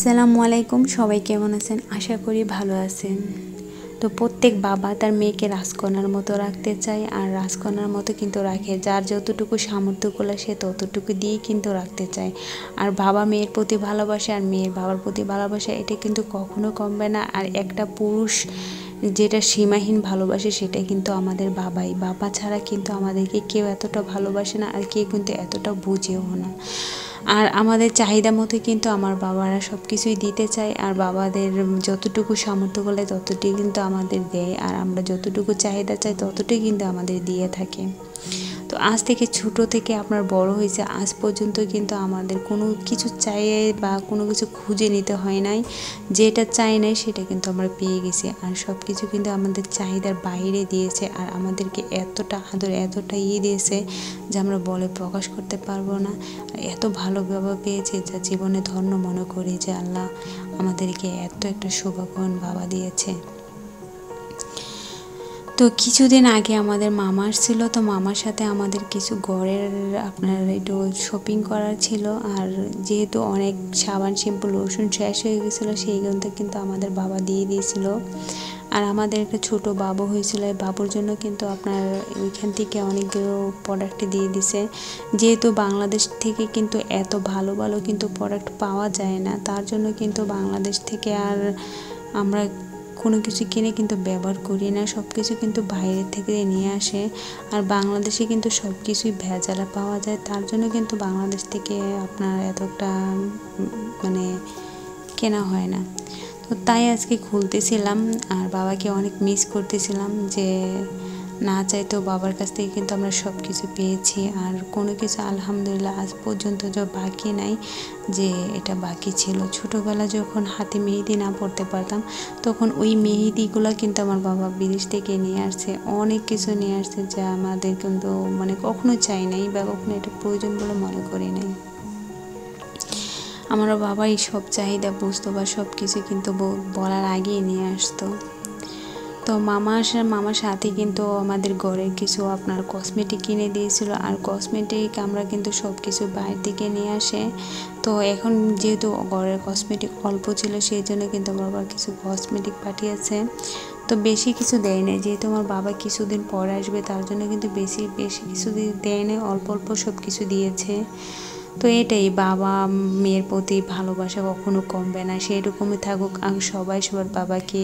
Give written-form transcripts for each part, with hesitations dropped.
আসসালামু আলাইকুম। সবাই কেমন আছেন? আশা করি ভালো আছেন। তো প্রত্যেক বাবা তার মেয়েকে রাজকন্যার মতো রাখতে চায়, আর রাজকন্যার মতো কিন্তু রাখে। যার যতটুকু সামর্থ্যগুলো সে ততটুকু দিয়েই কিন্তু রাখতে চায়। আর বাবা মেয়ের প্রতি ভালোবাসা আর মেয়ের বাবার প্রতি ভালোবাসা এটা কিন্তু কখনো কমবে না। আর একটা পুরুষ যেটা সীমাহীন ভালোবাসে সেটা কিন্তু আমাদের বাবাই। বাবা ছাড়া কিন্তু আমাদেরকে কেউ এতটা ভালোবাসে না, আর কেউ কিন্তু এতটা বুঝেও না। আর আমাদের চাহিদা মতো কিন্তু আমার বাবারা সব কিছুই দিতে চায়, আর বাবাদের যতটুকু সামর্থ্য করলে ততটুকু কিন্তু আমাদের দেয়, আর আমরা যতটুকু চাহিদা চাই ততটুকুই কিন্তু আমাদের দিয়ে থাকে। তো আজ থেকে ছোট থেকে আপনার বড় হয়েছে আজ পর্যন্ত কিন্তু আমাদের কোনো কিছু চাই বা কোনো কিছু খুঁজে নিতে হয় নাই। যেটা চাই নাই সেটা কিন্তু আমরা পেয়ে গেছি, আর সব কিছু কিন্তু আমাদের চাহিদার বাইরে দিয়েছে, আর আমাদেরকে এতটা আদর এতটা দিয়েছে যে আমরা বলে প্রকাশ করতে পারবো না। এত ভালো বাবা পেয়েছে যা জীবনে ধন্য মনে করি যে আল্লাহ আমাদেরকে এত একটা সৌভাগ্যবান বাবা দিয়েছে। তো কিছুদিন আগে আমাদের মামা আসছিল, তো মামার সাথে আমাদের কিছু ঘরের আপনার একটু শপিং করার ছিল। আর যেহেতু অনেক সাবান শ্যাম্পু লোশন শেষ হয়ে গেছিলো সেইগুলো কিন্তু আমাদের বাবা দিয়ে দিয়েছিল। আর আমাদের একটা ছোটো বাবু হয়েছিল, এই বাবুর জন্য কিন্তু আপনার ওইখান থেকে অনেকগুলো প্রোডাক্ট দিয়ে দিছে। যেহেতু বাংলাদেশ থেকে কিন্তু এত ভালো ভালো কিন্তু প্রোডাক্ট পাওয়া যায় না, তার জন্য কিন্তু বাংলাদেশ থেকে আর আমরা কোনো কিছু কিনে কিন্তু ব্যবহার করি না, সব কিছু কিন্তু বাইরে থেকে নিয়ে আসে। আর বাংলাদেশে কিন্তু সব কিছুই ভেজালা পাওয়া যায়, তার জন্য কিন্তু বাংলাদেশ থেকে আপনার এতটা মানে কেনা হয় না। তো তাই আজকে খুলতেছিলাম, আর বাবাকে অনেক মিস করতেছিলাম যে না চাইতেও বাবার কাছ থেকে কিন্তু আমরা সব কিছু পেয়েছি। আর কোনো কিছু আলহামদুলিল্লাহ আজ পর্যন্ত যে বাকি নাই যে এটা বাকি ছিল। ছোটোবেলা যখন হাতে মেহেদি না পড়তে পারতাম তখন ওই মেহেদিগুলো কিন্তু আমার বাবা বিদেশ থেকে নিয়ে আসছে, অনেক কিছু নিয়ে আসছে যা আমাদের কিন্তু মানে কখনো চাই নাই বা কখনো এটা প্রয়োজন বলে মনে করি নাই। আমার বাবা এই সব চাহিদা বুঝতো বা সব কিছু কিন্তু বলার আগেই নিয়ে আসতো। তো মামার সাথে কিন্তু আমাদের ঘরের কিছু আপনার কসমেটিক কিনে দিয়েছিল, আর কসমেটিক আমরা কিন্তু সব কিছু বাইরে থেকে নিয়ে আসে। তো এখন যেহেতু ঘরের কসমেটিক অল্প ছিল সেই জন্য কিন্তু আমার বাবা কিছু কসমেটিক পাঠিয়েছে। তো বেশি কিছু দেয় না, যেহেতু আমার বাবা কিছুদিন পরে আসবে তার জন্য কিন্তু বেশি কিছু দেয় না, অল্প অল্প সব কিছু দিয়েছে। তো এটাই বাবা মেয়ের প্রতি ভালোবাসা কখনো কমবে না, সেরকমই থাকুক। আর সবাই সবার বাবাকে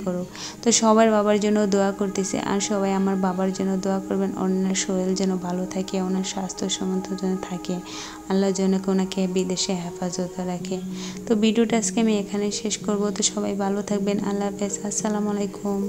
করুক। তো সবার বাবার জন্য দোয়া করতেছে, আর সবাই আমার বাবার জন্য দোয়া করবেন, ওনার শরীর যেন ভালো থাকে, ওনার স্বাস্থ্য সম্মত যেন থাকে, আল্লাহ যেন ওনাকে বিদেশে হেফাজত রাখে। তো ভিডিওটা আজকে আমি এখানে শেষ করব। তো সবাই ভালো থাকবেন, আল্লাহ হাফেজ, আসসালামু আলাইকুম।